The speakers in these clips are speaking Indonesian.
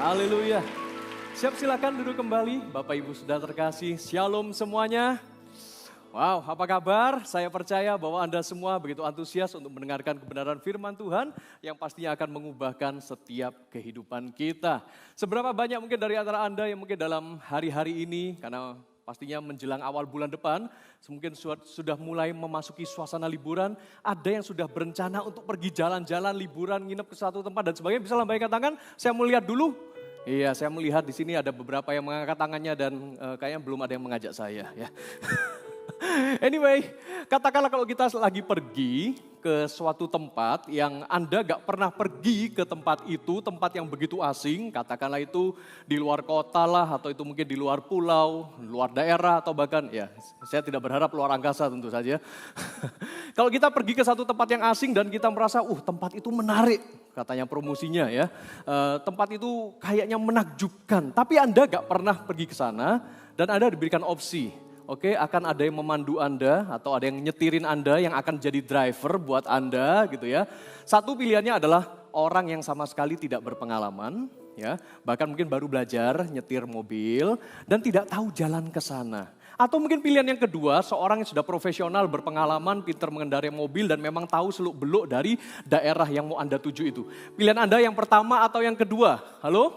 Haleluya. Siap, silakan duduk kembali. Bapak Ibu sudah terkasih. Shalom semuanya. Wow, apa kabar? Saya percaya bahwa Anda semua begitu antusias untuk mendengarkan kebenaran firman Tuhan yang pastinya akan mengubahkan setiap kehidupan kita. Seberapa banyak mungkin dari antara Anda yang mungkin dalam hari-hari ini, karena pastinya menjelang awal bulan depan, mungkin sudah mulai memasuki suasana liburan, ada yang sudah berencana untuk pergi jalan-jalan, liburan, nginep ke suatu tempat dan sebagainya. Bisa lambaikan tangan, saya mau lihat dulu. Iya, saya melihat di sini ada beberapa yang mengangkat tangannya dan kayaknya belum ada yang mengajak saya ya. Anyway, katakanlah kalau kita lagi pergi ke suatu tempat yang Anda gak pernah pergi ke tempat itu, tempat yang begitu asing, katakanlah itu di luar kota lah, atau itu mungkin di luar pulau, luar daerah, atau bahkan ya saya tidak berharap luar angkasa tentu saja. Kalau kita pergi ke satu tempat yang asing dan kita merasa, tempat itu menarik, katanya promosinya ya, tempat itu kayaknya menakjubkan, tapi Anda gak pernah pergi ke sana dan Anda diberikan opsi. Oke, akan ada yang memandu Anda atau ada yang nyetirin Anda yang akan jadi driver buat Anda gitu ya. Satu pilihannya adalah orang yang sama sekali tidak berpengalaman ya, bahkan mungkin baru belajar nyetir mobil dan tidak tahu jalan ke sana. Atau mungkin pilihan yang kedua, seorang yang sudah profesional, berpengalaman, pintar mengendarai mobil dan memang tahu seluk-beluk dari daerah yang mau Anda tuju itu. Pilihan Anda yang pertama atau yang kedua? Halo?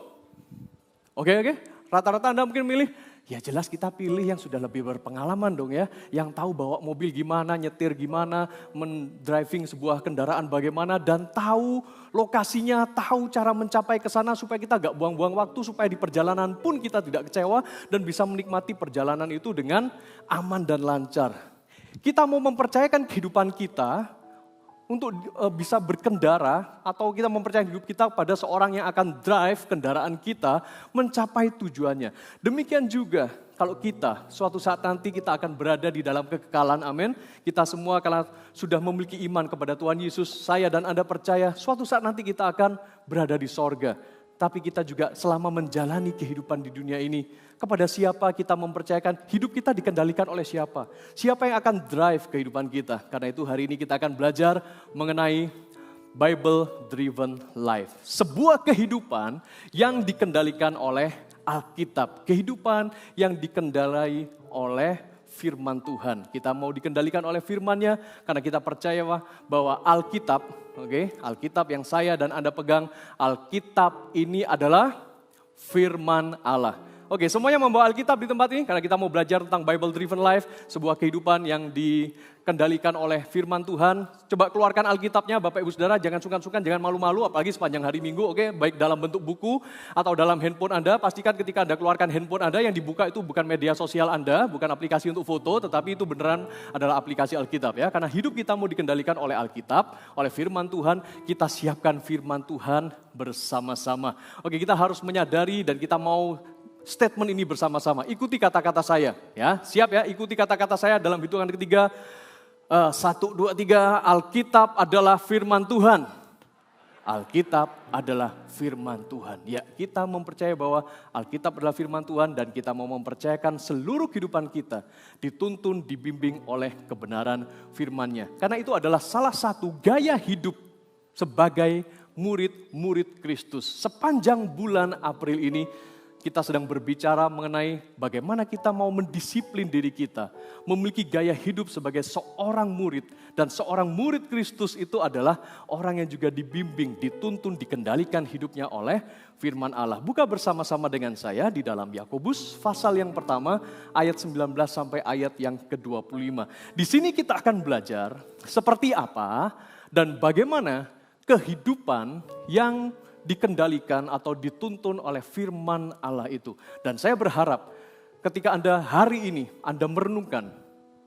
Oke. Rata-rata Anda mungkin milih, ya jelas kita pilih yang sudah lebih berpengalaman dong ya. Yang tahu bawa mobil gimana, nyetir gimana, mendriving sebuah kendaraan bagaimana. Dan tahu lokasinya, tahu cara mencapai ke sana supaya kita gak buang-buang waktu. Supaya di perjalanan pun kita tidak kecewa dan bisa menikmati perjalanan itu dengan aman dan lancar. Kita mau mempercayakan kehidupan kita untuk bisa berkendara atau kita mempercayakan hidup kita pada seorang yang akan drive kendaraan kita mencapai tujuannya. Demikian juga kalau kita suatu saat nanti kita akan berada di dalam kekekalan, amin. Kita semua kalau sudah memiliki iman kepada Tuhan Yesus, saya dan Anda percaya suatu saat nanti kita akan berada di sorga. Tapi kita juga selama menjalani kehidupan di dunia ini, kepada siapa kita mempercayakan hidup kita dikendalikan oleh siapa? Siapa yang akan drive kehidupan kita? Karena itu hari ini kita akan belajar mengenai Bible Driven Life. Sebuah kehidupan yang dikendalikan oleh Alkitab. Kehidupan yang dikendalai oleh firman Tuhan. Kita mau dikendalikan oleh firman-Nya karena kita percaya bahwa Alkitab, Alkitab yang saya dan Anda pegang, Alkitab ini adalah firman Allah. Oke, semuanya membawa Alkitab di tempat ini karena kita mau belajar tentang Bible Driven Life, sebuah kehidupan yang dikendalikan oleh firman Tuhan. Coba keluarkan Alkitabnya Bapak Ibu Saudara, jangan sungkan-sungkan, jangan malu-malu apalagi sepanjang hari Minggu, baik dalam bentuk buku atau dalam handphone Anda. Pastikan ketika Anda keluarkan handphone Anda yang dibuka itu bukan media sosial Anda, bukan aplikasi untuk foto, tetapi itu beneran adalah aplikasi Alkitab ya. Karena hidup kita mau dikendalikan oleh Alkitab, oleh firman Tuhan, kita siapkan firman Tuhan bersama-sama. Oke, kita harus menyadari dan kita mau statement ini bersama-sama. Ikuti kata-kata saya ya. Siap ya, ikuti kata-kata saya dalam hitungan ketiga. 1, 2, 3, Alkitab adalah firman Tuhan. Alkitab adalah firman Tuhan. Ya, kita mempercayai bahwa Alkitab adalah firman Tuhan dan kita mau mempercayakan seluruh kehidupan kita dituntun, dibimbing oleh kebenaran firman-Nya. Karena itu adalah salah satu gaya hidup sebagai murid-murid Kristus. Sepanjang bulan April ini kita sedang berbicara mengenai bagaimana kita mau mendisiplin diri kita, memiliki gaya hidup sebagai seorang murid. Dan seorang murid Kristus itu adalah orang yang juga dibimbing, dituntun, dikendalikan hidupnya oleh firman Allah. Buka bersama-sama dengan saya di dalam Yakobus pasal yang pertama ayat 19 sampai ayat yang ke-25. Di sini kita akan belajar seperti apa dan bagaimana kehidupan yang dikendalikan atau dituntun oleh firman Allah itu. Dan saya berharap ketika Anda hari ini, Anda merenungkan,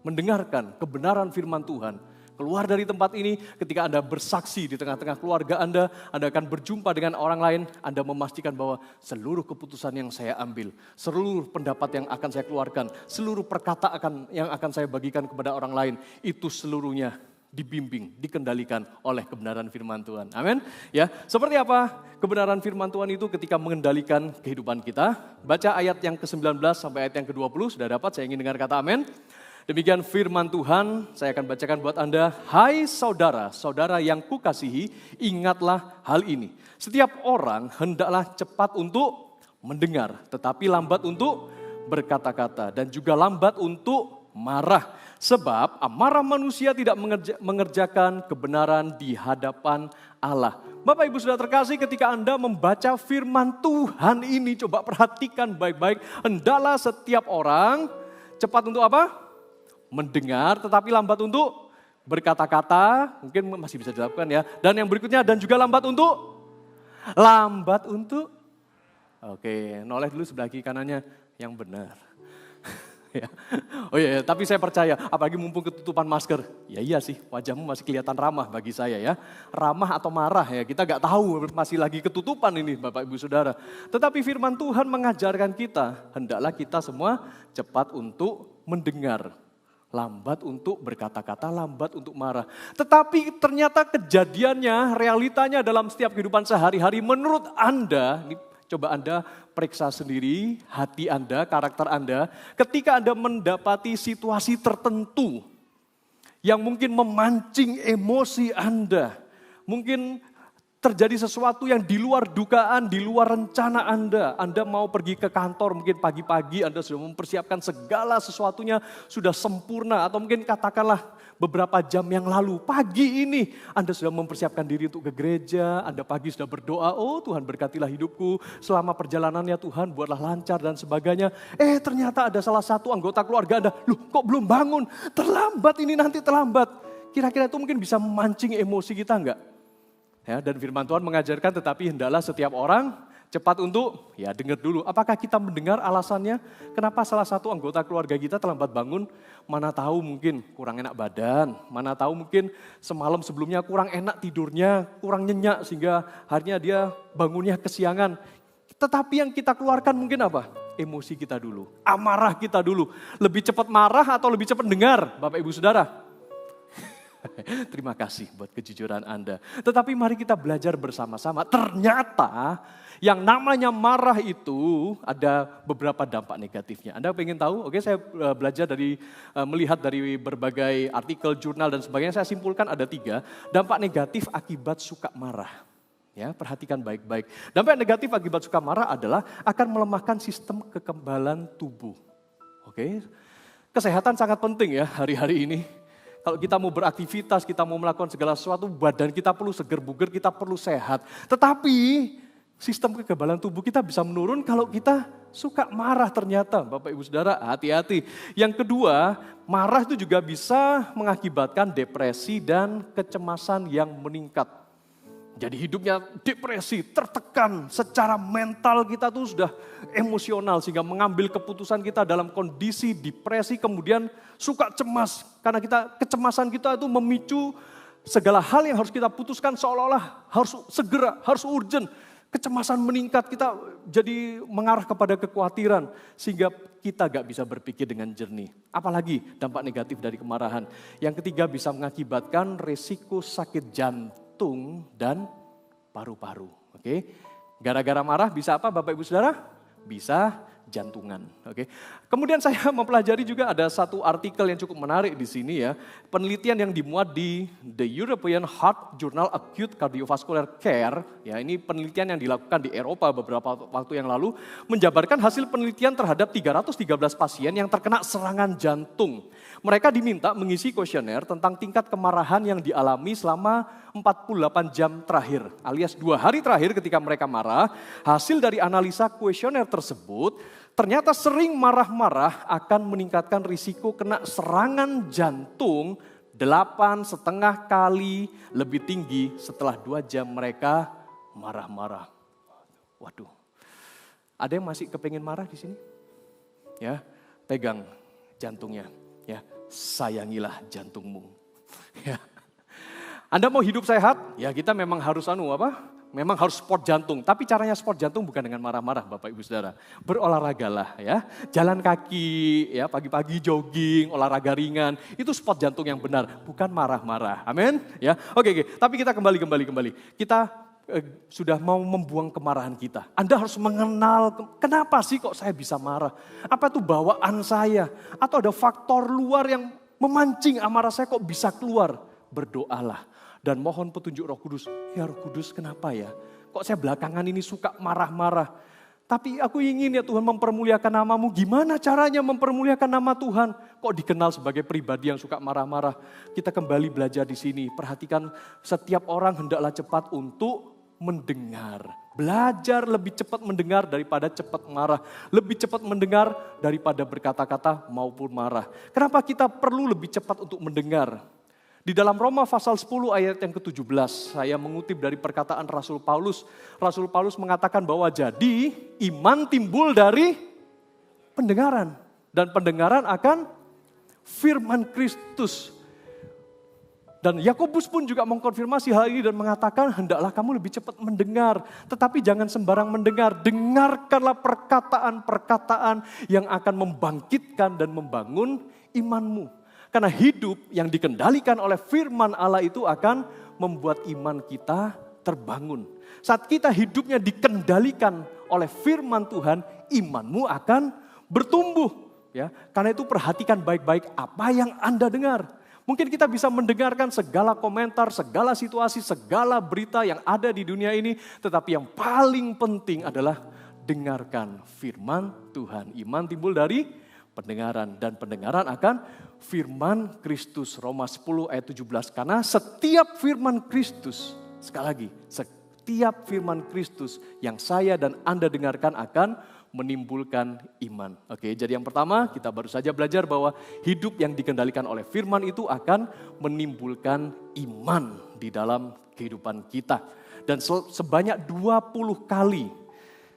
mendengarkan kebenaran firman Tuhan, keluar dari tempat ini, ketika Anda bersaksi di tengah-tengah keluarga Anda akan berjumpa dengan orang lain, Anda memastikan bahwa seluruh keputusan yang saya ambil, seluruh pendapat yang akan saya keluarkan, seluruh perkataan yang akan saya bagikan kepada orang lain, itu seluruhnya dibimbing, dikendalikan oleh kebenaran firman Tuhan. Amin. Ya, seperti apa kebenaran firman Tuhan itu ketika mengendalikan kehidupan kita? Baca ayat yang ke-19 sampai ayat yang ke-20, sudah dapat? Saya ingin dengar kata amin. Demikian firman Tuhan, saya akan bacakan buat Anda. Hai saudara, saudara yang kukasihi, ingatlah hal ini. Setiap orang hendaklah cepat untuk mendengar, tetapi lambat untuk berkata-kata, dan juga lambat untuk marah. Sebab amarah manusia tidak mengerjakan kebenaran di hadapan Allah. Bapak Ibu Saudara terkasih, ketika Anda membaca firman Tuhan ini, coba perhatikan baik-baik. Hendaklah setiap orang cepat untuk apa? Mendengar, tetapi lambat untuk berkata-kata, mungkin masih bisa dilakukan ya. Dan yang berikutnya, dan juga lambat untuk, oke, noleh dulu sebelah kiri kanannya yang benar. Ya. Oh iya, tapi saya percaya, apalagi mumpung ketutupan masker. Ya iya sih, wajahmu masih kelihatan ramah bagi saya ya. Ramah atau marah ya, kita gak tahu, masih lagi ketutupan ini Bapak Ibu Saudara. Tetapi firman Tuhan mengajarkan kita, hendaklah kita semua cepat untuk mendengar. Lambat untuk berkata-kata, lambat untuk marah. Tetapi ternyata kejadiannya, realitanya dalam setiap kehidupan sehari-hari menurut Anda, ini coba Anda periksa sendiri hati Anda, karakter Anda. Ketika Anda mendapati situasi tertentu yang mungkin memancing emosi Anda. Mungkin terjadi sesuatu yang di luar dugaan, di luar rencana Anda. Anda mau pergi ke kantor mungkin pagi-pagi, Anda sudah mempersiapkan segala sesuatunya, sudah sempurna. Atau mungkin katakanlah beberapa jam yang lalu, pagi ini Anda sudah mempersiapkan diri untuk ke gereja, Anda pagi sudah berdoa, oh Tuhan berkatilah hidupku, selama perjalanannya Tuhan buatlah lancar dan sebagainya. Ternyata ada salah satu anggota keluarga Anda, loh kok belum bangun, terlambat ini nanti terlambat. Kira-kira itu mungkin bisa memancing emosi kita enggak? Ya, dan firman Tuhan mengajarkan tetapi hendaklah setiap orang cepat untuk, ya dengar dulu. Apakah kita mendengar alasannya? Kenapa salah satu anggota keluarga kita terlambat bangun? Mana tahu mungkin kurang enak badan, mana tahu mungkin semalam sebelumnya kurang enak tidurnya, kurang nyenyak sehingga harinya dia bangunnya kesiangan. Tetapi yang kita keluarkan mungkin apa? Emosi kita dulu, amarah kita dulu. Lebih cepat marah atau lebih cepat dengar Bapak Ibu Saudara? Terima kasih buat kejujuran Anda. Tetapi mari kita belajar bersama-sama. Ternyata yang namanya marah itu ada beberapa dampak negatifnya. Anda pengen tahu? Oke, saya belajar melihat dari berbagai artikel, jurnal dan sebagainya. Saya simpulkan ada 3 dampak negatif akibat suka marah. Ya, perhatikan baik-baik. Dampak negatif akibat suka marah adalah akan melemahkan sistem kekebalan tubuh. Oke, kesehatan sangat penting ya hari-hari ini. Kalau kita mau beraktivitas, kita mau melakukan segala sesuatu, badan kita perlu seger buger, kita perlu sehat. Tetapi sistem kekebalan tubuh kita bisa menurun kalau kita suka marah ternyata. Bapak Ibu Saudara, hati-hati. Yang kedua, marah itu juga bisa mengakibatkan depresi dan kecemasan yang meningkat. Jadi hidupnya depresi, tertekan, secara mental kita tuh sudah emosional sehingga mengambil keputusan kita dalam kondisi depresi, kemudian suka cemas. Karena kecemasan kita itu memicu segala hal yang harus kita putuskan seolah-olah harus segera, harus urgent. Kecemasan meningkat, kita jadi mengarah kepada kekhawatiran sehingga kita gak bisa berpikir dengan jernih. Apalagi dampak negatif dari kemarahan. Yang ketiga bisa mengakibatkan resiko sakit jantung dan paru-paru. Oke, gara-gara marah bisa apa Bapak Ibu Saudara? Bisa jantungan. Oke. Kemudian saya mempelajari juga ada satu artikel yang cukup menarik di sini ya. Penelitian yang dimuat di The European Heart Journal Acute Cardiovascular Care. Ya, ini penelitian yang dilakukan di Eropa beberapa waktu yang lalu menjabarkan hasil penelitian terhadap 313 pasien yang terkena serangan jantung. Mereka diminta mengisi kuesioner tentang tingkat kemarahan yang dialami selama 48 jam terakhir, alias 2 hari terakhir ketika mereka marah. Hasil dari analisa kuesioner tersebut, ternyata sering marah-marah akan meningkatkan risiko kena serangan jantung 8,5 kali lebih tinggi setelah 2 jam mereka marah-marah. Waduh, ada yang masih kepengin marah di sini? Ya, pegang jantungnya. Ya, sayangilah jantungmu. Ya. Anda mau hidup sehat? Ya kita memang harus memang harus sport jantung. Tapi caranya sport jantung bukan dengan marah-marah Bapak Ibu Saudara. Berolahragalah ya. Jalan kaki, ya pagi-pagi jogging, olahraga ringan. Itu sport jantung yang benar, bukan marah-marah. Amin. Ya. Oke. Tapi kita kembali. Kita sudah mau membuang kemarahan kita. Anda harus mengenal kenapa sih kok saya bisa marah. Apa itu bawaan saya? Atau ada faktor luar yang memancing amarah saya kok bisa keluar. Berdoalah dan mohon petunjuk Roh Kudus. Ya Roh Kudus kenapa ya? Kok saya belakangan ini suka marah-marah. Tapi aku ingin ya Tuhan mempermuliakan namamu. Gimana caranya mempermuliakan nama Tuhan? Kok dikenal sebagai pribadi yang suka marah-marah? Kita kembali belajar di sini. Perhatikan setiap orang hendaklah cepat untuk mendengar. Belajar lebih cepat mendengar daripada cepat marah. Lebih cepat mendengar daripada berkata-kata maupun marah. Kenapa kita perlu lebih cepat untuk mendengar? Di dalam Roma pasal 10 ayat yang ke-17, saya mengutip dari perkataan Rasul Paulus. Rasul Paulus mengatakan bahwa jadi iman timbul dari pendengaran. Dan pendengaran akan firman Kristus. Dan Yakobus pun juga mengkonfirmasi hal ini dan mengatakan hendaklah kamu lebih cepat mendengar. Tetapi jangan sembarang mendengar, dengarkanlah perkataan-perkataan yang akan membangkitkan dan membangun imanmu. Karena hidup yang dikendalikan oleh firman Allah itu akan membuat iman kita terbangun. Saat kita hidupnya dikendalikan oleh firman Tuhan, imanmu akan bertumbuh. Ya, karena itu perhatikan baik-baik apa yang Anda dengar. Mungkin kita bisa mendengarkan segala komentar, segala situasi, segala berita yang ada di dunia ini. Tetapi yang paling penting adalah dengarkan firman Tuhan. Iman timbul dari pendengaran dan pendengaran akan firman Kristus. Roma 10 ayat 17. Karena setiap firman Kristus, sekali lagi, setiap firman Kristus yang saya dan Anda dengarkan akan menimbulkan iman. Oke, jadi yang pertama kita baru saja belajar bahwa hidup yang dikendalikan oleh firman itu akan menimbulkan iman di dalam kehidupan kita. Dan sebanyak 20 kali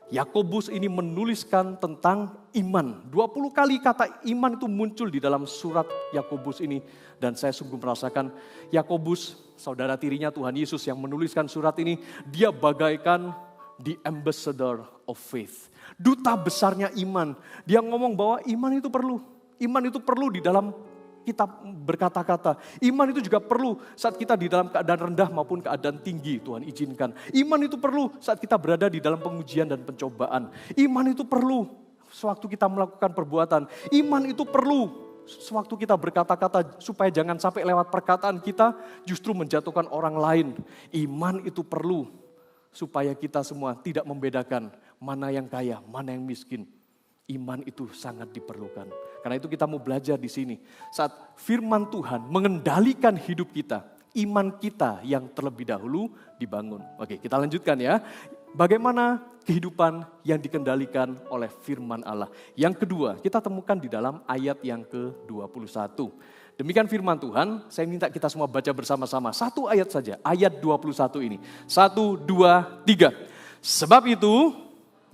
Yakobus ini menuliskan tentang iman. 20 kali kata iman itu muncul di dalam surat Yakobus ini. Dan saya sungguh merasakan Yakobus, saudara tirinya Tuhan Yesus yang menuliskan surat ini, dia bagaikan the ambassador of faith. Duta besarnya iman. Dia ngomong bahwa iman itu perlu. Iman itu perlu di dalam kita berkata-kata. Iman itu juga perlu saat kita di dalam keadaan rendah maupun keadaan tinggi, Tuhan izinkan. Iman itu perlu saat kita berada di dalam pengujian dan pencobaan. Iman itu perlu sewaktu kita melakukan perbuatan. Iman itu perlu sewaktu kita berkata-kata supaya jangan sampai lewat perkataan kita justru menjatuhkan orang lain. Iman itu perlu supaya kita semua tidak membedakan mana yang kaya, mana yang miskin. Iman itu sangat diperlukan. Karena itu kita mau belajar di sini. Saat firman Tuhan mengendalikan hidup kita, iman kita yang terlebih dahulu dibangun. Oke, kita lanjutkan ya. Bagaimana kehidupan yang dikendalikan oleh firman Allah. Yang kedua, kita temukan di dalam ayat yang ke-21. Demikian firman Tuhan, saya minta kita semua baca bersama-sama. Satu ayat saja, ayat 21 ini. 1, 2, 3. Sebab itu,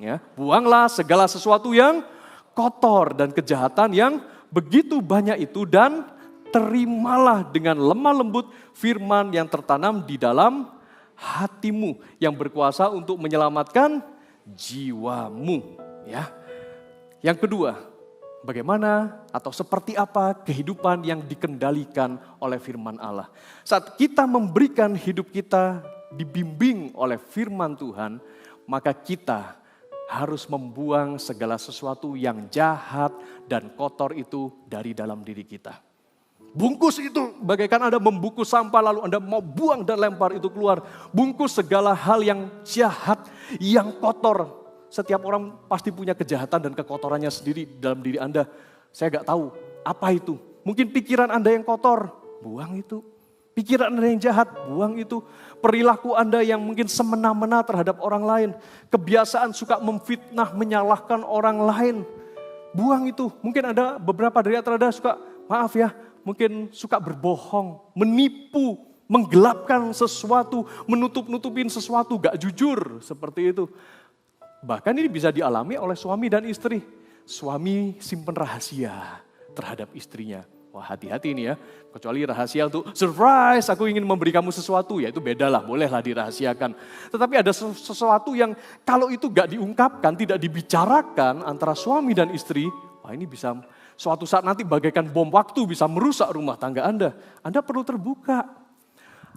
ya, buanglah segala sesuatu yang kotor dan kejahatan yang begitu banyak itu dan terimalah dengan lemah lembut firman yang tertanam di dalam hatimu yang berkuasa untuk menyelamatkan jiwamu. Ya. Yang kedua, bagaimana atau seperti apa kehidupan yang dikendalikan oleh firman Allah. Saat kita memberikan hidup kita dibimbing oleh firman Tuhan, maka kita harus membuang segala sesuatu yang jahat dan kotor itu dari dalam diri kita. Bungkus itu bagaikan Anda membungkus sampah lalu Anda mau buang dan lempar itu keluar. Bungkus segala hal yang jahat, yang kotor. Setiap orang pasti punya kejahatan dan kekotorannya sendiri dalam diri Anda. Saya gak tahu apa itu. Mungkin pikiran Anda yang kotor, buang itu. Pikiran Anda yang jahat, buang itu. Perilaku Anda yang mungkin semena-mena terhadap orang lain. Kebiasaan suka memfitnah, menyalahkan orang lain. Buang itu. Mungkin ada beberapa dari Anda suka, maaf ya, mungkin suka berbohong, menipu, menggelapkan sesuatu, menutup-nutupin sesuatu, gak jujur seperti itu. Bahkan ini bisa dialami oleh suami dan istri. Suami simpen rahasia terhadap istrinya. Wah, hati-hati ini ya, kecuali rahasia untuk surprise, aku ingin memberi kamu sesuatu, ya itu beda lah, bolehlah dirahasiakan. Tetapi ada sesuatu yang kalau itu gak diungkapkan, tidak dibicarakan antara suami dan istri, wah ini bisa suatu saat nanti bagaikan bom waktu bisa merusak rumah tangga Anda. Anda perlu terbuka.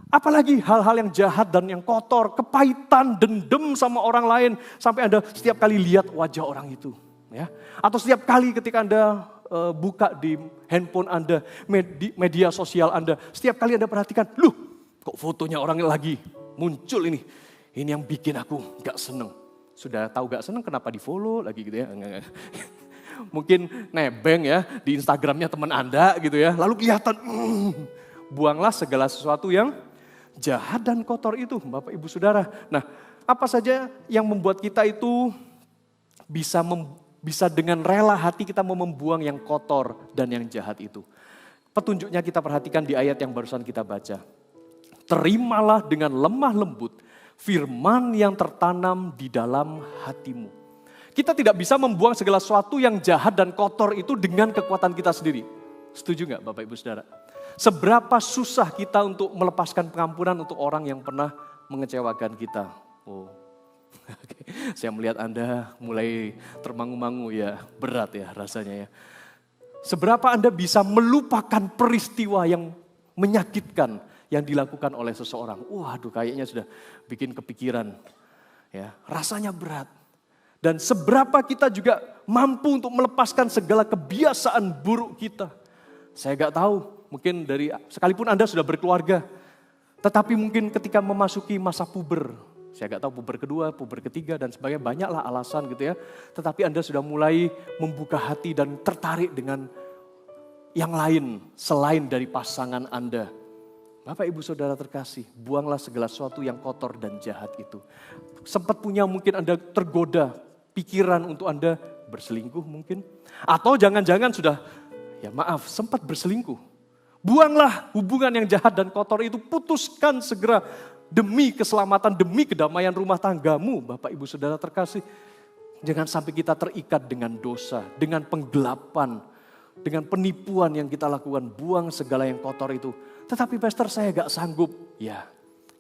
Apalagi hal-hal yang jahat dan yang kotor, kepahitan, dendam sama orang lain. Sampai Anda setiap kali lihat wajah orang itu. Ya. Atau setiap kali ketika Anda buka di handphone Anda, media sosial Anda. Setiap kali Anda perhatikan, loh kok fotonya orang lagi muncul ini. Ini yang bikin aku gak seneng. Sudah tahu gak seneng kenapa di follow lagi gitu ya. Enggak. Mungkin nebeng ya di Instagramnya teman Anda gitu ya. Lalu kelihatan, buanglah segala sesuatu yang jahat dan kotor itu, Bapak Ibu Saudara. Nah, apa saja yang membuat kita itu bisa dengan rela hati kita mau membuang yang kotor dan yang jahat itu. Petunjuknya kita perhatikan di ayat yang barusan kita baca. Terimalah dengan lemah lembut firman yang tertanam di dalam hatimu. Kita tidak bisa membuang segala sesuatu yang jahat dan kotor itu dengan kekuatan kita sendiri. Setuju nggak Bapak Ibu Saudara? Seberapa susah kita untuk melepaskan pengampunan untuk orang yang pernah mengecewakan kita. Oh, saya melihat Anda mulai termangu-mangu ya, berat ya rasanya ya. Seberapa Anda bisa melupakan peristiwa yang menyakitkan yang dilakukan oleh seseorang. Waduh, kayaknya sudah bikin kepikiran. Ya, rasanya berat. Dan seberapa kita juga mampu untuk melepaskan segala kebiasaan buruk kita. Saya gak tahu. Mungkin sekalipun Anda sudah berkeluarga, tetapi mungkin ketika memasuki masa puber, saya nggak tahu puber kedua, puber ketiga dan sebagainya, banyaklah alasan gitu ya. Tetapi Anda sudah mulai membuka hati dan tertarik dengan yang lain selain dari pasangan Anda. Bapak Ibu Saudara terkasih, buanglah segala sesuatu yang kotor dan jahat itu. Sempat punya mungkin Anda tergoda pikiran untuk Anda berselingkuh mungkin. Atau jangan-jangan sudah, ya maaf, sempat berselingkuh. Buanglah hubungan yang jahat dan kotor itu, putuskan segera demi keselamatan, demi kedamaian rumah tanggamu, Bapak Ibu Saudara terkasih. Jangan sampai kita terikat dengan dosa, dengan penggelapan, dengan penipuan yang kita lakukan, buang segala yang kotor itu. Tetapi Pastor saya gak sanggup, ya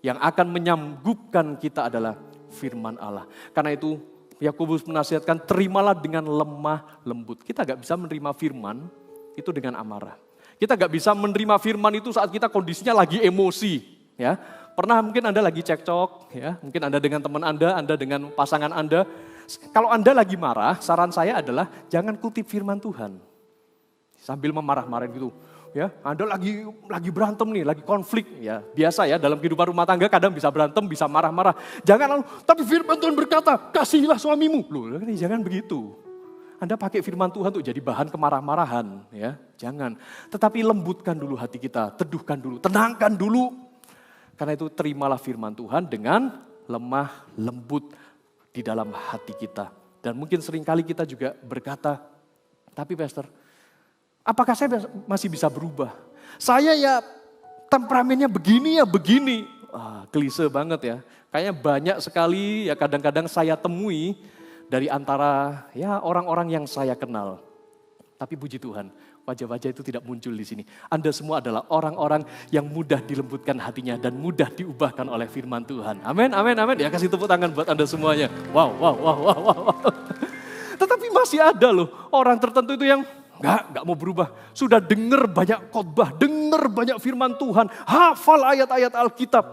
yang akan menyanggupkan kita adalah firman Allah. Karena itu Yakobus menasihatkan terimalah dengan lemah lembut. Kita gak bisa menerima firman itu dengan amarah. Kita gak bisa menerima firman itu saat kita kondisinya lagi emosi. Ya, pernah mungkin Anda lagi cekcok, ya, mungkin Anda dengan teman Anda dengan pasangan Anda. Kalau Anda lagi marah, saran saya adalah jangan kutip firman Tuhan. Sambil memarah-marahin gitu. Ya, Anda lagi berantem nih, lagi konflik. Ya, biasa ya dalam kehidupan rumah tangga kadang bisa berantem, bisa marah-marah. Jangan lalu, tapi firman Tuhan berkata, kasihilah suamimu. Loh, jangan begitu. Anda pakai firman Tuhan untuk jadi bahan kemarah-marahan, ya, jangan. Tetapi lembutkan dulu hati kita, teduhkan dulu, tenangkan dulu. Karena itu terimalah firman Tuhan dengan lemah lembut di dalam hati kita. Dan mungkin seringkali kita juga berkata, tapi Pastor, apakah saya masih bisa berubah? Saya ya temperamennya begini ya begini. Klise banget ya. Kayaknya banyak sekali ya kadang-kadang saya temui dari antara ya orang-orang yang saya kenal. Tapi puji Tuhan, wajah-wajah itu tidak muncul di sini. Anda semua adalah orang-orang yang mudah dilembutkan hatinya dan mudah diubahkan oleh firman Tuhan. Amin, amin, amin. Ya kasih tepuk tangan buat Anda semuanya. Wow. Tetapi masih ada loh orang tertentu itu yang Enggak mau berubah. Sudah dengar banyak khotbah, dengar banyak firman Tuhan, hafal ayat-ayat Alkitab,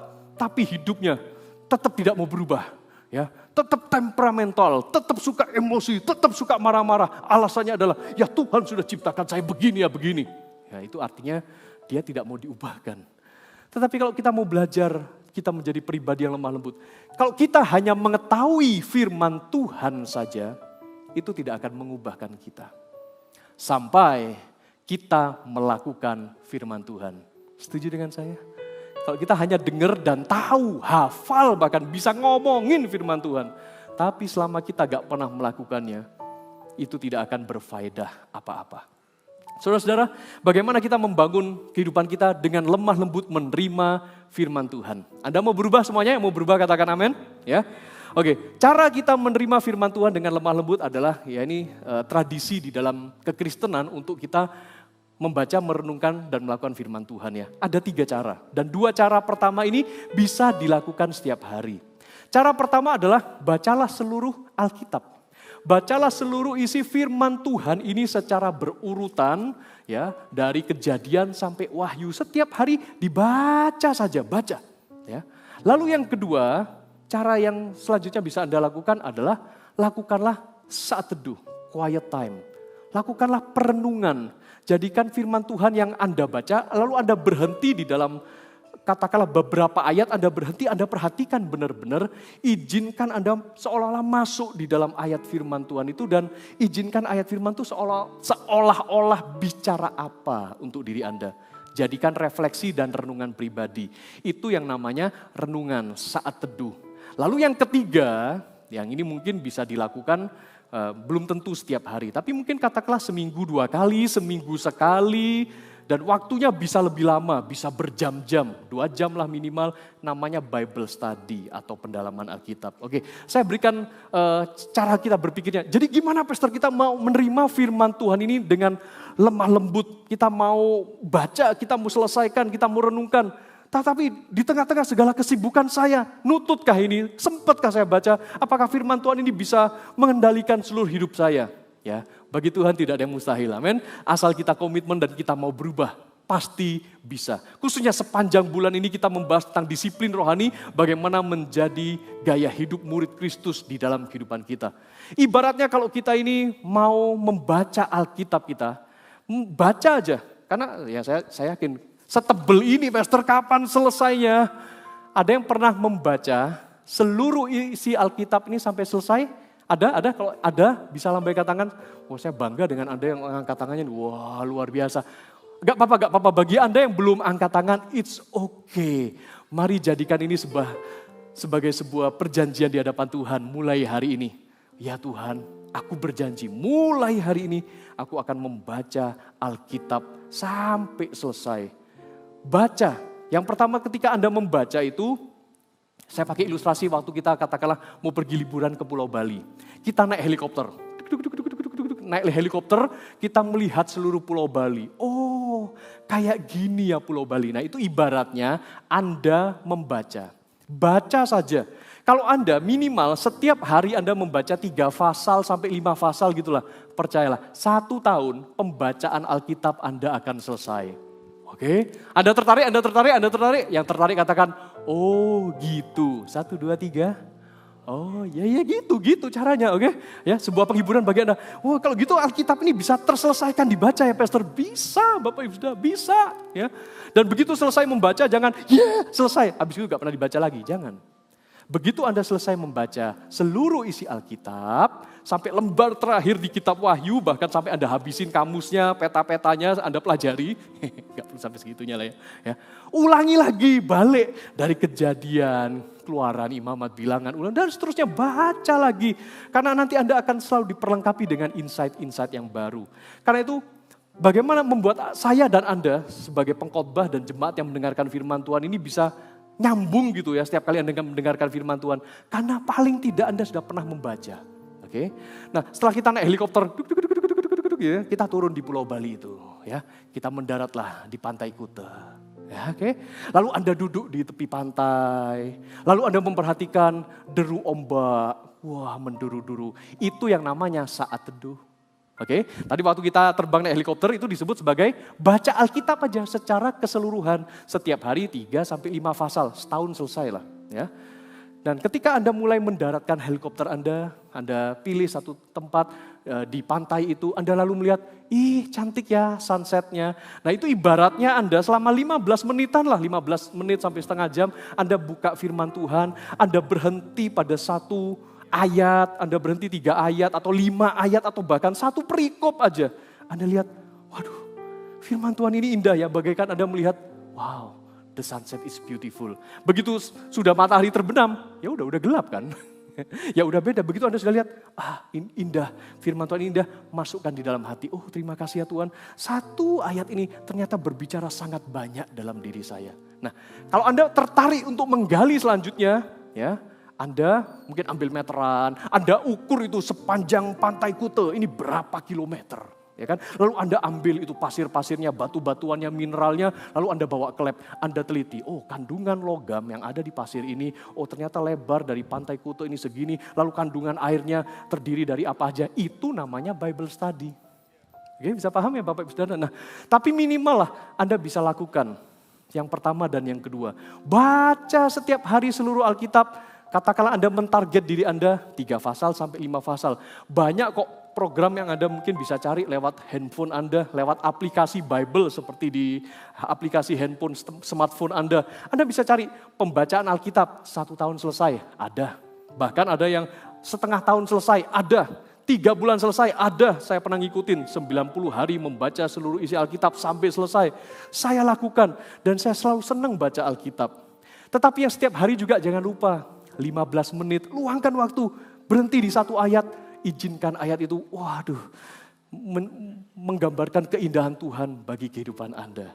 tapi hidupnya tetap tidak mau berubah. Ya, tetap temperamental, tetap suka emosi, tetap suka marah-marah. Alasannya adalah, ya Tuhan sudah ciptakan saya begini ya begini. Ya itu artinya dia tidak mau diubahkan. Tetapi kalau kita mau belajar, kita menjadi pribadi yang lemah lembut. Kalau kita hanya mengetahui firman Tuhan saja, itu tidak akan mengubahkan kita. Sampai kita melakukan firman Tuhan. Setuju dengan saya? Kalau kita hanya dengar dan tahu, hafal, bahkan bisa ngomongin firman Tuhan. Tapi selama kita gak pernah melakukannya, itu tidak akan berfaedah apa-apa. Saudara-saudara, bagaimana kita membangun kehidupan kita dengan lemah lembut menerima firman Tuhan. Anda mau berubah semuanya? Yang mau berubah katakan amin. Ya. Oke, cara kita menerima firman Tuhan dengan lemah lembut adalah ya ini tradisi di dalam kekristenan untuk kita membaca, merenungkan, dan melakukan firman Tuhan ya. Ada 3 cara. Dan 2 cara pertama ini bisa dilakukan setiap hari. Cara pertama adalah bacalah seluruh Alkitab. Bacalah seluruh isi firman Tuhan ini secara berurutan, ya, dari Kejadian sampai Wahyu. Setiap hari dibaca saja, baca. Ya. Lalu yang kedua, cara yang selanjutnya bisa Anda lakukan adalah lakukanlah saat teduh, quiet time. Lakukanlah perenungan. Jadikan firman Tuhan yang Anda baca, lalu Anda berhenti di dalam, katakanlah beberapa ayat Anda berhenti, Anda perhatikan benar-benar, izinkan Anda seolah-olah masuk di dalam ayat firman Tuhan itu dan izinkan ayat firman itu seolah-olah bicara apa untuk diri Anda. Jadikan refleksi dan renungan pribadi. Itu yang namanya renungan saat teduh. Lalu yang ketiga, yang ini mungkin bisa dilakukan belum tentu setiap hari, tapi mungkin katakanlah seminggu 2 kali, seminggu sekali, dan waktunya bisa lebih lama, bisa berjam-jam, 2 jam lah minimal, namanya Bible Study atau pendalaman Alkitab. Oke, saya berikan cara kita berpikirnya. Jadi gimana pastor kita mau menerima firman Tuhan ini dengan lemah lembut, kita mau baca, kita mau selesaikan, kita mau renungkan. Tetapi di tengah-tengah segala kesibukan saya, nututkah ini? Sempatkah saya baca? Apakah firman Tuhan ini bisa mengendalikan seluruh hidup saya? Ya, bagi Tuhan tidak ada yang mustahil, amin. Asal kita komitmen dan kita mau berubah, pasti bisa. Khususnya sepanjang bulan ini kita membahas tentang disiplin rohani, bagaimana menjadi gaya hidup murid Kristus di dalam kehidupan kita. Ibaratnya kalau kita ini mau membaca Alkitab kita, baca aja. Karena ya saya yakin, setebel ini pastor kapan selesainya? Ada yang pernah membaca seluruh isi Alkitab ini sampai selesai? Ada? Kalau ada bisa lambaikan tangan. Oh, saya bangga dengan Anda yang angkat tangannya. Wah, luar biasa. Gak apa-apa. Bagi Anda yang belum angkat tangan, it's okay. Mari jadikan ini sebagai sebuah perjanjian di hadapan Tuhan mulai hari ini. Ya Tuhan, aku berjanji mulai hari ini aku akan membaca Alkitab sampai selesai. Baca. Yang pertama ketika Anda membaca itu, saya pakai ilustrasi waktu kita katakanlah mau pergi liburan ke Pulau Bali. Kita naik helikopter. Naik helikopter, kita melihat seluruh Pulau Bali. Oh, kayak gini ya Pulau Bali. Nah itu ibaratnya Anda membaca. Baca saja. Kalau Anda minimal setiap hari Anda membaca 3 pasal sampai 5 pasal gitulah. Percayalah, 1 tahun pembacaan Alkitab Anda akan selesai. Oke, Anda tertarik? Yang tertarik katakan, oh gitu, 1, 2, 3. Oh ya gitu caranya, oke. Ya, sebuah penghiburan bagi Anda. Wah kalau gitu Alkitab ini bisa terselesaikan dibaca ya pastor? Bisa, Bapak Ibu sudah bisa. Ya. Dan begitu selesai membaca jangan, selesai, habis itu gak pernah dibaca lagi, jangan. Begitu Anda selesai membaca seluruh isi Alkitab, sampai lembar terakhir di kitab Wahyu, bahkan sampai Anda habisin kamusnya, peta-petanya, Anda pelajari, gak perlu sampai segitunya lah ya. Ulangi lagi, balik dari Kejadian, Keluaran, Imamat, Bilangan, Ulangan, dan seterusnya baca lagi. Karena nanti Anda akan selalu diperlengkapi dengan insight-insight yang baru. Karena itu, bagaimana membuat saya dan Anda sebagai pengkhotbah dan jemaat yang mendengarkan firman Tuhan ini bisa nyambung gitu ya setiap kali Anda mendengarkan firman Tuhan. Karena paling tidak Anda sudah pernah membaca. Oke. Nah setelah kita naik helikopter, kita turun di Pulau Bali itu. Ya, kita mendaratlah di Pantai Kuta. Ya, oke. Lalu Anda duduk di tepi pantai. Lalu Anda memperhatikan deru ombak. Wah menduru-duru. Itu yang namanya saat teduh. Oke, tadi waktu kita terbang naik helikopter itu disebut sebagai baca Alkitab aja secara keseluruhan. Setiap hari 3 sampai 5 pasal, setahun selesai lah. Ya. Dan ketika Anda mulai mendaratkan helikopter Anda pilih satu tempat di pantai itu, Anda lalu melihat, ih cantik ya sunsetnya. Nah itu ibaratnya Anda selama 15 menitan lah, 15 menit sampai setengah jam, Anda buka firman Tuhan, Anda berhenti pada satu ayat, Anda berhenti 3 ayat atau 5 ayat atau bahkan 1 perikop aja. Anda lihat, waduh firman Tuhan ini indah ya, bagaikan Anda melihat, wow the sunset is beautiful. Begitu sudah matahari terbenam, ya udah gelap kan. Ya udah beda, begitu Anda sudah lihat, indah, firman Tuhan indah, masukkan di dalam hati. Oh terima kasih ya Tuhan, 1 ayat ini ternyata berbicara sangat banyak dalam diri saya. Nah kalau Anda tertarik untuk menggali selanjutnya, ya Anda mungkin ambil meteran, Anda ukur itu sepanjang Pantai Kuta, ini berapa kilometer. Ya kan? Lalu Anda ambil itu pasir-pasirnya, batu-batuannya, mineralnya, lalu Anda bawa ke lab, Anda teliti, oh kandungan logam yang ada di pasir ini, oh ternyata lebar dari pantai Kuto ini segini, lalu kandungan airnya terdiri dari apa aja, itu namanya Bible study. Oke, bisa paham ya Bapak Ibu Saudara? Nah, tapi minimal lah Anda bisa lakukan yang pertama dan yang kedua. Baca setiap hari seluruh Alkitab, katakanlah Anda mentarget diri Anda 3 pasal sampai 5 pasal. Banyak kok program yang Anda mungkin bisa cari lewat handphone Anda, lewat aplikasi Bible seperti di aplikasi handphone smartphone Anda. Anda bisa cari pembacaan Alkitab 1 tahun selesai, ada. Bahkan ada yang setengah tahun selesai, ada. 3 bulan selesai, ada. Saya pernah ngikutin 90 hari membaca seluruh isi Alkitab sampai selesai. Saya lakukan dan saya selalu senang baca Alkitab. Tetapi yang setiap hari juga jangan lupa, 15 menit, luangkan waktu, berhenti di 1 ayat, izinkan ayat itu, waduh, menggambarkan keindahan Tuhan bagi kehidupan Anda.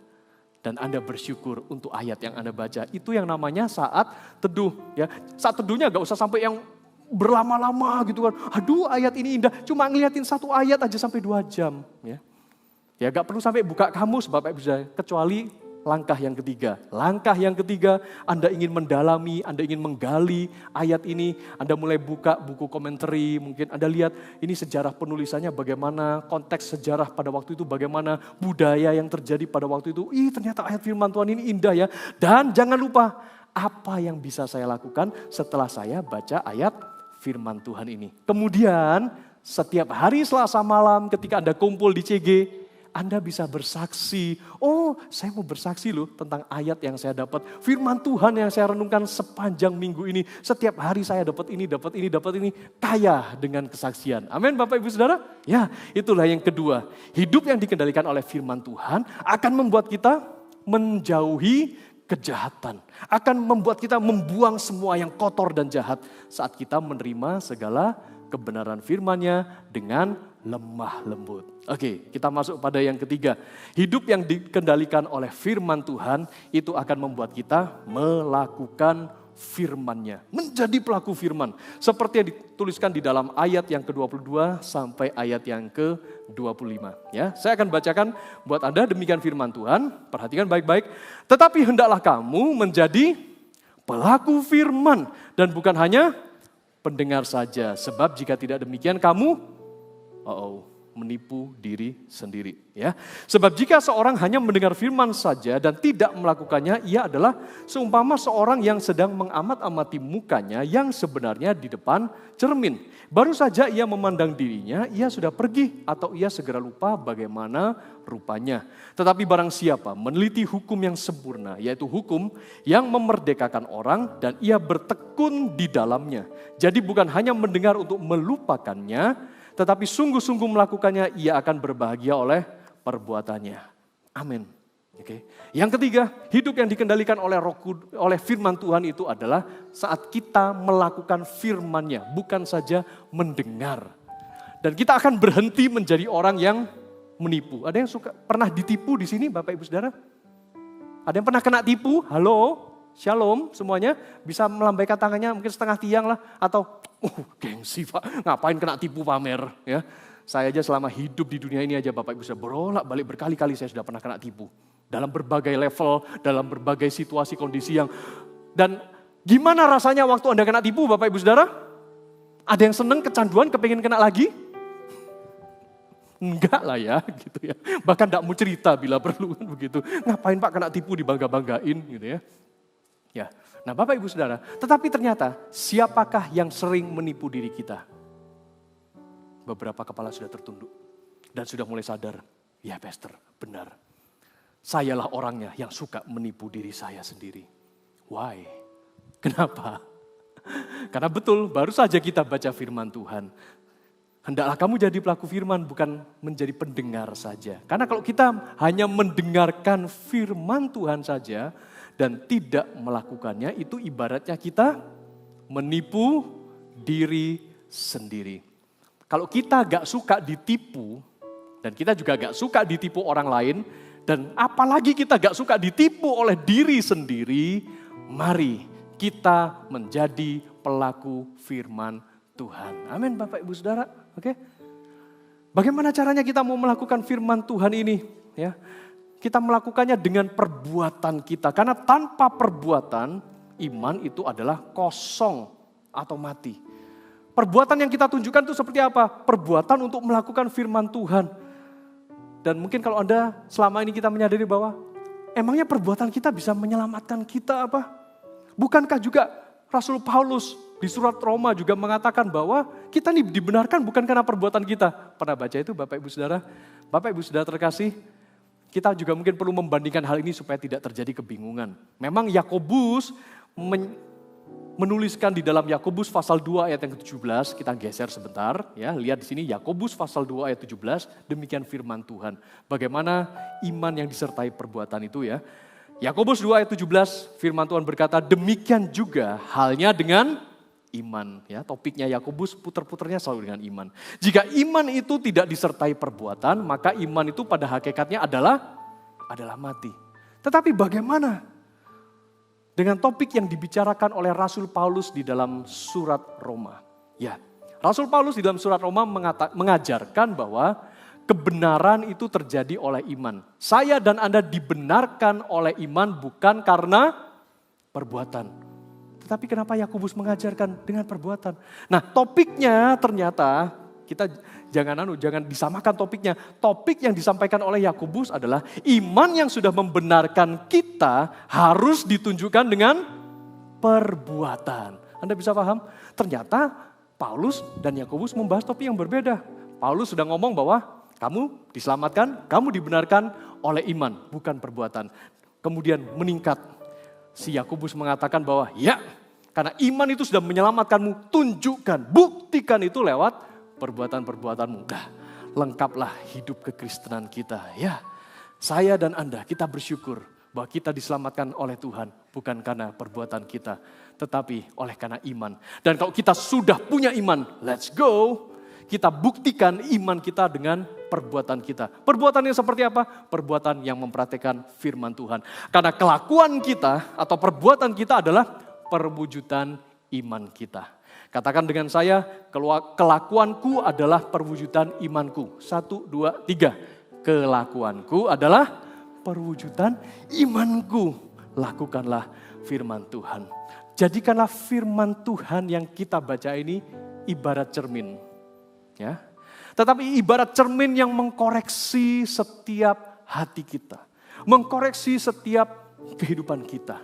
Dan Anda bersyukur untuk ayat yang Anda baca. Itu yang namanya saat teduh. Ya. Saat teduhnya gak usah sampai yang berlama-lama gitu kan. Aduh ayat ini indah, cuma ngeliatin 1 ayat aja sampai 2 jam. Ya gak perlu sampai buka kamus Bapak Ibu Saudara, kecuali langkah yang ketiga. Langkah yang ketiga, Anda ingin mendalami, Anda ingin menggali ayat ini, Anda mulai buka buku komentari, mungkin Anda lihat ini sejarah penulisannya bagaimana, konteks sejarah pada waktu itu bagaimana, budaya yang terjadi pada waktu itu, ternyata ayat firman Tuhan ini indah ya. Dan jangan lupa, apa yang bisa saya lakukan setelah saya baca ayat firman Tuhan ini. Kemudian, setiap hari Selasa malam ketika Anda kumpul di CG, Anda bisa bersaksi, oh saya mau bersaksi loh tentang ayat yang saya dapat. Firman Tuhan yang saya renungkan sepanjang minggu ini. Setiap hari saya dapat ini, dapat ini, dapat ini. Kaya dengan kesaksian. Amin Bapak Ibu Saudara. Ya itulah yang kedua. Hidup yang dikendalikan oleh firman Tuhan akan membuat kita menjauhi kejahatan. Akan membuat kita membuang semua yang kotor dan jahat saat kita menerima segala kebenaran firman-Nya dengan lemah lembut. Oke, kita masuk pada yang ketiga. Hidup yang dikendalikan oleh firman Tuhan itu akan membuat kita melakukan firman-Nya. Menjadi pelaku firman. Seperti yang dituliskan di dalam ayat yang ke-22 sampai ayat yang ke-25. Ya, saya akan bacakan buat Anda demikian firman Tuhan. Perhatikan baik-baik. Tetapi hendaklah kamu menjadi pelaku firman dan bukan hanya pendengar saja. Sebab jika tidak demikian kamu menipu diri sendiri. Ya. Sebab jika seorang hanya mendengar firman saja dan tidak melakukannya, ia adalah seumpama seorang yang sedang mengamat-amati mukanya yang sebenarnya di depan cermin. Baru saja ia memandang dirinya, ia sudah pergi atau ia segera lupa bagaimana rupanya. Tetapi barang siapa meneliti hukum yang sempurna, yaitu hukum yang memerdekakan orang dan ia bertekun di dalamnya. Jadi bukan hanya mendengar untuk melupakannya, tetapi sungguh-sungguh melakukannya, ia akan berbahagia oleh perbuatannya. Amin. Oke. Yang ketiga, hidup yang dikendalikan oleh firman Tuhan itu adalah saat kita melakukan firman-Nya, bukan saja mendengar. Dan kita akan berhenti menjadi orang yang menipu. Ada yang pernah ditipu di sini Bapak Ibu Saudara? Ada yang pernah kena tipu? Halo? Shalom semuanya, bisa melambaikan tangannya mungkin setengah tiang lah. Atau, gengsi Pak, ngapain kena tipu pamer. Ya. Saya aja selama hidup di dunia ini aja Bapak Ibu Saudara, berolak-balik berkali-kali saya sudah pernah kena tipu. Dalam berbagai level, dalam berbagai situasi kondisi yang. Dan gimana rasanya waktu Anda kena tipu Bapak Ibu Saudara? Ada yang seneng, kecanduan, kepingin kena lagi? Enggak lah ya, gitu ya. Bahkan enggak mau cerita bila perlu begitu. Ngapain Pak kena tipu dibangga-banggain gitu ya. Ya, nah Bapak Ibu Saudara, tetapi ternyata siapakah yang sering menipu diri kita? Beberapa kepala sudah tertunduk dan sudah mulai sadar, ya Pastor, benar. Sayalah orangnya yang suka menipu diri saya sendiri. Why? Kenapa? Karena betul, baru saja kita baca firman Tuhan. Hendaklah kamu jadi pelaku firman, bukan menjadi pendengar saja. Karena kalau kita hanya mendengarkan firman Tuhan saja, dan tidak melakukannya, itu ibaratnya kita menipu diri sendiri. Kalau kita gak suka ditipu, dan kita juga gak suka ditipu orang lain, dan apalagi kita gak suka ditipu oleh diri sendiri, mari kita menjadi pelaku firman Tuhan. Amin Bapak Ibu Saudara. Oke. Bagaimana caranya kita mau melakukan firman Tuhan ini? Ya, kita melakukannya dengan perbuatan kita. Karena tanpa perbuatan, iman itu adalah kosong atau mati. Perbuatan yang kita tunjukkan itu seperti apa? Perbuatan untuk melakukan firman Tuhan. Dan mungkin kalau Anda selama ini kita menyadari bahwa emangnya perbuatan kita bisa menyelamatkan kita apa? Bukankah juga Rasul Paulus di surat Roma juga mengatakan bahwa kita ini dibenarkan bukan karena perbuatan kita. Pernah baca itu Bapak Ibu Saudara? Bapak Ibu Saudara terkasih, kita juga mungkin perlu membandingkan hal ini supaya tidak terjadi kebingungan. Memang Yakobus menuliskan di dalam Yakobus pasal 2 ayat yang ke-17, kita geser sebentar ya, lihat di sini Yakobus pasal 2 ayat 17, demikian firman Tuhan. Bagaimana iman yang disertai perbuatan itu ya. Yakobus 2 ayat 17, firman Tuhan berkata, demikian juga halnya dengan iman. Ya, topiknya Yakobus puter-puternya selalu dengan iman. Jika iman itu tidak disertai perbuatan, maka iman itu pada hakikatnya adalah mati. Tetapi bagaimana dengan topik yang dibicarakan oleh Rasul Paulus di dalam surat Roma? Ya, Rasul Paulus di dalam surat Roma mengajarkan bahwa kebenaran itu terjadi oleh iman. Saya dan Anda dibenarkan oleh iman bukan karena perbuatan. Tapi kenapa Yakobus mengajarkan dengan perbuatan? Nah, topiknya ternyata kita jangan disamakan topiknya. Topik yang disampaikan oleh Yakobus adalah iman yang sudah membenarkan kita harus ditunjukkan dengan perbuatan. Anda bisa paham? Ternyata Paulus dan Yakobus membahas topik yang berbeda. Paulus sudah ngomong bahwa kamu diselamatkan, kamu dibenarkan oleh iman, bukan perbuatan. Kemudian meningkat. Si Yakobus mengatakan bahwa ya, karena iman itu sudah menyelamatkanmu, tunjukkan, buktikan itu lewat perbuatan-perbuatanmu. Dah, lengkaplah hidup kekristenan kita. Ya, saya dan Anda, kita bersyukur bahwa kita diselamatkan oleh Tuhan. Bukan karena perbuatan kita, tetapi oleh karena iman. Dan kalau kita sudah punya iman, let's go. Kita buktikan iman kita dengan perbuatan kita. Perbuatan yang seperti apa? Perbuatan yang mempraktikkan firman Tuhan. Karena kelakuan kita atau perbuatan kita adalah perwujudan iman kita. Katakan dengan saya, kelakuanku adalah perwujudan imanku. 1, 2, 3. Kelakuanku adalah perwujudan imanku. Lakukanlah firman Tuhan. Jadikanlah firman Tuhan yang kita baca ini ibarat cermin. Ya. Tetapi ibarat cermin yang mengkoreksi setiap hati kita. Mengkoreksi setiap kehidupan kita.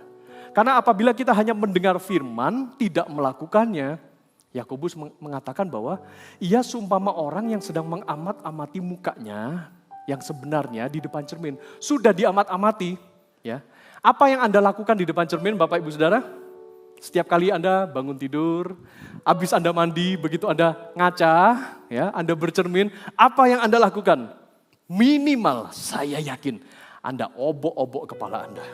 Karena apabila kita hanya mendengar firman, tidak melakukannya, Yakobus mengatakan bahwa ia seumpama orang yang sedang mengamat-amati mukanya yang sebenarnya di depan cermin. Sudah diamat-amati, ya. Apa yang Anda lakukan di depan cermin, Bapak Ibu Saudara? Setiap kali Anda bangun tidur, habis Anda mandi, begitu Anda ngaca, ya, Anda bercermin, apa yang Anda lakukan? Minimal saya yakin Anda obok-obok kepala Anda.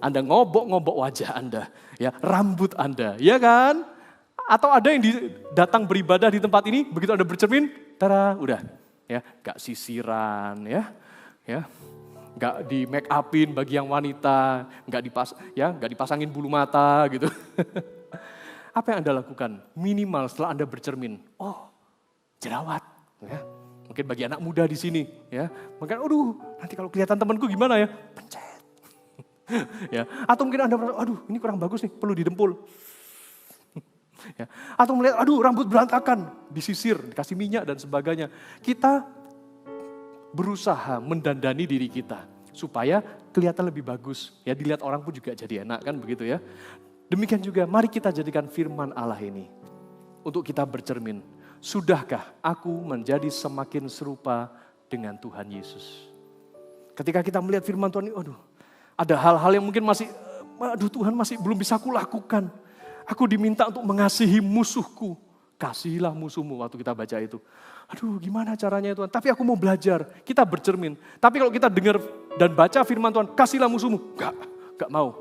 Anda ngobok-ngobok wajah Anda, ya, rambut Anda, ya kan? Atau ada yang datang beribadah di tempat ini, begitu Anda bercermin, tada, udah, ya, gak sisiran, ya, gak di make upin bagi yang wanita, gak dipasangin bulu mata gitu. Apa yang Anda lakukan? Minimal setelah Anda bercermin, oh, jerawat, ya. Mungkin bagi anak muda di sini, ya, mungkin, aduh, nanti kalau kelihatan temanku gimana ya? Pencet. Ya, atau mungkin Anda merasa, aduh ini kurang bagus nih, perlu didempul. Ya, atau melihat, aduh rambut berantakan, disisir, dikasih minyak dan sebagainya. Kita berusaha mendandani diri kita supaya kelihatan lebih bagus. Ya, dilihat orang pun juga jadi enak kan begitu ya. Demikian juga mari kita jadikan firman Allah ini untuk kita bercermin. Sudahkah aku menjadi semakin serupa dengan Tuhan Yesus? Ketika kita melihat firman Tuhan ini, aduh, ada hal-hal yang mungkin masih, aduh Tuhan masih belum bisa kulakukan. Aku diminta untuk mengasihi musuhku. Kasihilah musuhmu waktu kita baca itu. Aduh gimana caranya Tuhan, tapi aku mau belajar. Kita bercermin. Tapi kalau kita dengar dan baca firman Tuhan, kasihlah musuhmu. Gak mau.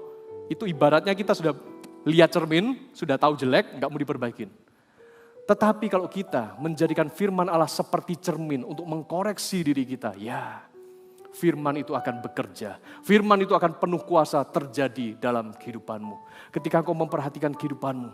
Itu ibaratnya kita sudah lihat cermin, sudah tahu jelek, gak mau diperbaikin. Tetapi kalau kita menjadikan firman Allah seperti cermin untuk mengkoreksi diri kita, ya, firman itu akan bekerja. Firman itu akan penuh kuasa terjadi dalam kehidupanmu. Ketika engkau memperhatikan kehidupanmu,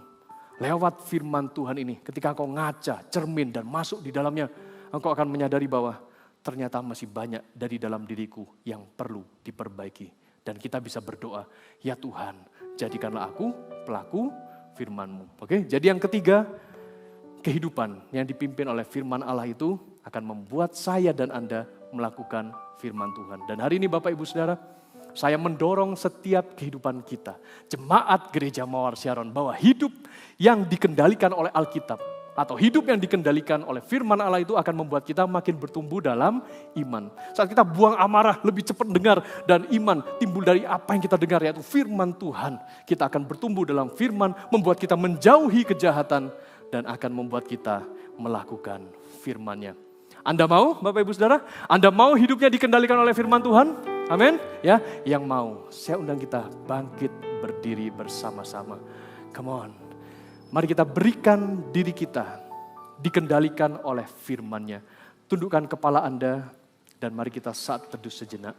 lewat firman Tuhan ini, ketika engkau ngaca, cermin dan masuk di dalamnya, engkau akan menyadari bahwa ternyata masih banyak dari dalam diriku yang perlu diperbaiki. Dan kita bisa berdoa, ya Tuhan, jadikanlah aku pelaku firman-Mu. Oke, jadi yang ketiga, kehidupan yang dipimpin oleh firman Allah itu akan membuat saya dan Anda melakukan firman Tuhan. Dan hari ini Bapak Ibu Saudara, saya mendorong setiap kehidupan kita, jemaat Gereja Mawar Syaron, bahwa hidup yang dikendalikan oleh Alkitab, atau hidup yang dikendalikan oleh firman Allah itu akan membuat kita makin bertumbuh dalam iman. Saat kita buang amarah, lebih cepat dengar, dan iman timbul dari apa yang kita dengar, yaitu firman Tuhan. Kita akan bertumbuh dalam firman, membuat kita menjauhi kejahatan, dan akan membuat kita melakukan firman-Nya. Anda mau, Bapak Ibu Saudara? Anda mau hidupnya dikendalikan oleh firman Tuhan? Amin. Ya, yang mau, saya undang kita bangkit berdiri bersama-sama. Come on. Mari kita berikan diri kita dikendalikan oleh firman-Nya. Tundukkan kepala Anda dan mari kita saat teduh sejenak.